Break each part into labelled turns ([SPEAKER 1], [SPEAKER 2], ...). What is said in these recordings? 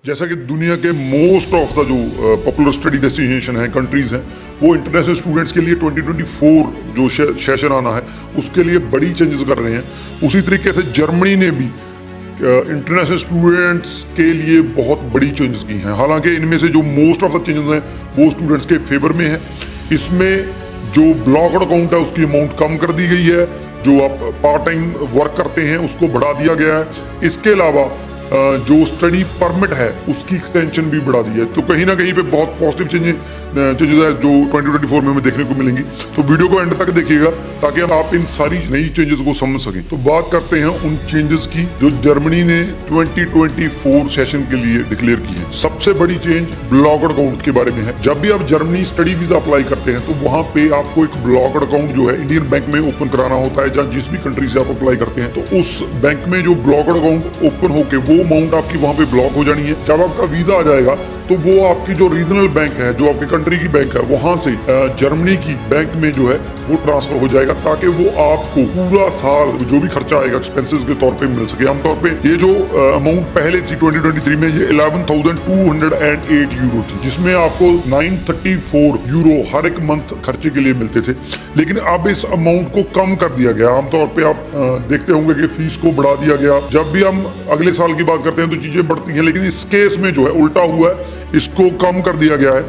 [SPEAKER 1] जैसा कि दुनिया के मोस्ट ऑफ द जो पॉपुलर स्टडी डेस्टिनेशन है, कंट्रीज हैं, वो इंटरनेशनल स्टूडेंट्स के लिए 2024 जो सेशन आना है उसके लिए बड़ी चेंजेस कर रहे हैं। उसी तरीके से जर्मनी ने भी इंटरनेशनल स्टूडेंट्स के लिए बहुत बड़ी चेंजेस की हैं। हालांकि इनमें से जो मोस्ट ऑफ द चेंजेस हैं वो स्टूडेंट्स के फेवर में है। इसमें जो ब्लॉक्ड अकाउंट है उसकी अमाउंट कम कर दी गई है, जो आप पार्ट टाइम वर्क करते हैं उसको बढ़ा दिया गया है। इसके अलावा जो स्टडी परमिट है उसकी एक्सटेंशन भी बढ़ा दी है। तो कहीं ना कहीं पे बहुत पॉजिटिव चेंजेस है जो 2024 में हमें देखने को मिलेंगी। तो वीडियो को एंड तक देखिएगा ताकि आप इन सारी नई चेंजेस को समझ सकें। तो बात करते हैं उन चेंजेस की जो जर्मनी ने 2024 सेशन के लिए डिक्लेयर की है। सबसे बड़ी चेंज ब्लॉक्ड अकाउंट के बारे में है। जब भी आप जर्मनी स्टडी वीजा अप्लाई करते हैं तो वहां पे आपको एक ब्लॉक्ड अकाउंट जो है इंडियन बैंक में ओपन कराना होता है, या जिस भी कंट्री से आप अप्लाई करते हैं। तो उस बैंक में जो ब्लॉक्ड अकाउंट ओपन होके वो अमाउंट आपकी वहां पे ब्लॉक हो जानी है। जब आपका वीजा आ जाएगा तो वो आपकी जो रीजनल बैंक है, जो आपके कंट्री की बैंक है, वहां से जर्मनी की बैंक में जो है वो ट्रांसफर हो जाएगा ताकि वो आपको पूरा साल जो भी खर्चा आएगा एक्सपेंसेस के तौर पे मिल सके। आमतौर पे ये जो अमाउंट पहले थी 2023 में ये 11,208 यूरो थी, जिसमें आपको 934 यूरो हर एक मंथ खर्चे के लिए मिलते थे। लेकिन अब इस अमाउंट को कम कर दिया गया। आमतौर पे आप देखते होंगे कि फीस को बढ़ा दिया गया। जब भी हम अगले साल की बात करते हैं तो चीजें बढ़ती हैं, लेकिन इस केस में जो है उल्टा हुआ है, इसको कम कर दिया गया है।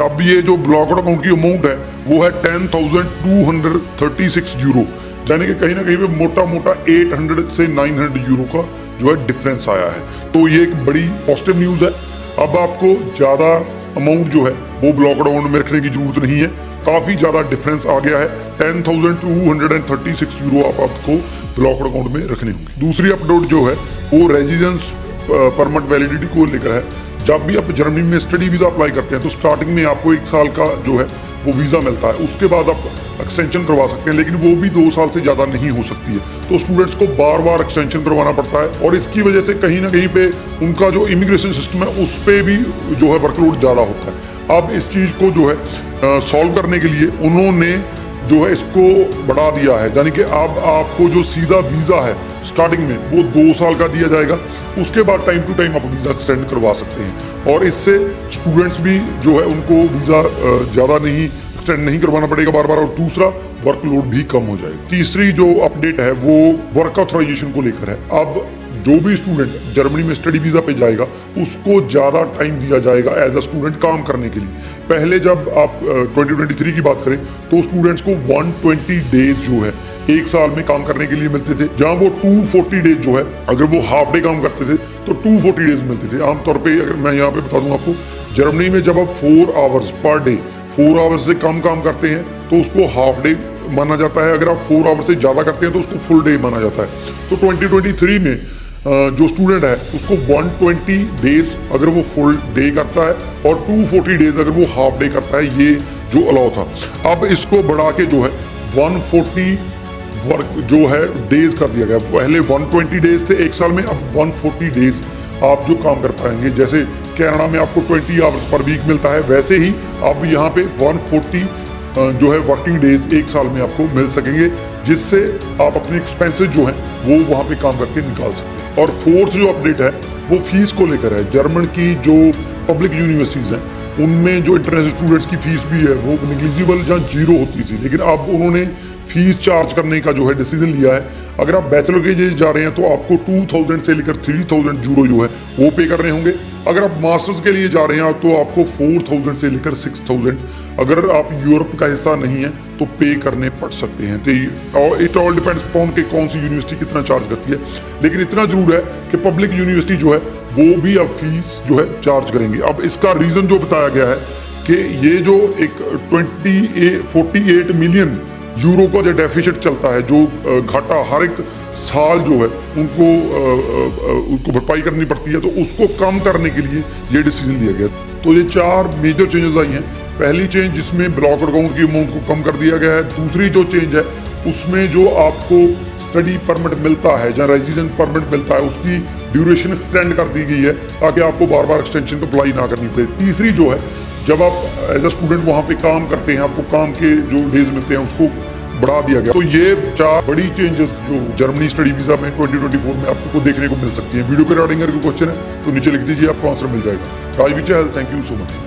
[SPEAKER 1] अब ये जो ब्लॉक्ड अकाउंट की अमाउंट है वो है 10,236 यूरो, यानी कि कहीं ना कहीं पे मोटा मोटा 800 से 900 यूरो का जो है डिफरेंस आया है। तो ये एक बड़ी पॉजिटिव न्यूज है। अब आपको ज्यादा अमाउंट जो है वो ब्लॉक्ड अकाउंट में रखने की जरूरत नहीं है, काफी ज्यादा डिफरेंस आ गया है। 10,236 यूरो आपको ब्लॉक्ड अकाउंट में रखने होंगे। दूसरी अपडेट जो है वो रेजिडेंस परमिट वैलिडिटी को लेकर है। जब भी आप जर्मनी में स्टडी वीजा अप्लाई करते हैं तो स्टार्टिंग में आपको 1 साल का जो है वो वीजा मिलता है, उसके बाद आप एक्सटेंशन करवा सकते हैं, लेकिन वो भी 2 साल से ज्यादा नहीं हो सकती है। तो स्टूडेंट्स को बार बार एक्सटेंशन करवाना पड़ता है और इसकी वजह से कहीं ना कहीं पे उनका जो इमिग्रेशन सिस्टम है उस पर भी जो है वर्कलोड ज्यादा होता है। अब इस चीज को जो है सॉल्व करने के लिए उन्होंने जो है इसको बढ़ा दिया है, यानी कि अब आपको जो सीधा वीजा है स्टार्टिंग में वो 2 साल का दिया जाएगा। उसके बाद टाइम टू टाइम आप वीजा एक्सटेंड करवा सकते हैं और इससे स्टूडेंट्स भी जो है उनको वीजा ज्यादा नहीं एक्सटेंड नहीं करवाना पड़ेगा बार बार, और दूसरा वर्कलोड भी कम हो जाएगा। तीसरी जो अपडेट है वो वर्क ऑथराइजेशन को लेकर है। अब जो भी स्टूडेंट जर्मनी में स्टडी वीजा पे जाएगा उसको ज्यादा टाइम दिया जाएगा एज अ स्टूडेंट काम करने के लिए। पहले जब आप 2023 की बात करें तो स्टूडेंट्स को 120 डेज जो है 1 साल में काम करने के लिए मिलते थे, जहां वो 240 डेज जो है अगर वो हाफ डे काम करते थे तो 240 डेज मिलते थे। आमतौर पे अगर मैं यहाँ पे बता दूं आपको, जर्मनी में जब आप 4 आवर्स पर डे 4 आवर्स से कम काम करते हैं तो उसको हाफ डे माना जाता है। अगर आप 4 आवर्स से ज्यादा करते हैं तो उसको फुल डे माना जाता है। तो 2023 में जो स्टूडेंट है उसको 120 डेज अगर वो फुल डे करता है और 240 डेज अगर वो हाफ डे करता है, ये जो अलाउ था। अब इसको बढ़ा के जो है 140 वर्क जो है डेज कर दिया गया। पहले 120 डेज थे 1 साल में, अब 140 डेज आप जो काम कर पाएंगे। जैसे कनाडा में आपको 20 आवर्स पर वीक मिलता है, वैसे ही अब यहाँ पे 140 जो है वर्किंग डेज 1 साल में आपको मिल सकेंगे, जिससे आप अपने एक्सपेंसेस जो हैं वो वहाँ पे काम करके निकाल सकते हैं। और फोर्थ जो अपडेट है वो फीस को लेकर है। जर्मन की जो पब्लिक यूनिवर्सिटीज हैं उनमें जो इंटरनेशनल स्टूडेंट्स की फीस भी है वो निग्लिजिबल या 0 होती थी, लेकिन अब उन्होंने फीस चार्ज करने का जो है डिसीजन लिया है। अगर आप बैचलर के लिए जा रहे हैं तो आपको 2,000 से लेकर 3,000 यूरो जो है वो पे करने होंगे। अगर आप मास्टर्स के लिए जा रहे हैं तो आपको 4,000 से लेकर 6,000, अगर आप यूरोप का हिस्सा नहीं है तो पे करने पड़ सकते हैं। तो इट ऑल डिपेंड्स अपॉन कि कौन सी यूनिवर्सिटी कितना चार्ज करती है, लेकिन इतना जरूर है कि पब्लिक यूनिवर्सिटी जो है वो भी अब फीस जो है चार्ज करेंगी। अब इसका रीजन जो बताया गया है कि ये जो एक 48 मिलियन यूरो का जो डेफिसिट चलता है, जो घाटा हर एक साल जो है उनको भरपाई करनी पड़ती है, तो उसको कम करने के लिए ये डिसीजन लिया गया। तो ये 4 मेजर चेंजेस आई हैं। पहली चेंज जिसमें ब्लॉक अकाउंट की अमाउंट को कम कर दिया गया है। दूसरी जो चेंज है उसमें जो आपको स्टडी परमिट मिलता है या रेजिडेंस परमिट मिलता है उसकी ड्यूरेशन एक्सटेंड कर दी गई है ताकि आपको बार बार एक्सटेंशन अप्लाई ना करनी पड़े। तीसरी जो है, जब आप एज अ स्टूडेंट वहाँ पे काम करते हैं, आपको काम के जो डेज मिलते हैं उसको बढ़ा दिया गया। तो ये 4 बड़ी चेंजेस जो जर्मनी स्टडी वीजा में 2024 में आपको देखने को मिल सकती है। वीडियो के रिगार्डिंग अगर कोई क्वेश्चन है तो नीचे लिख दीजिए, आपको आंसर मिल जाएगा। राजवी चहल, थैंक यू सो मच।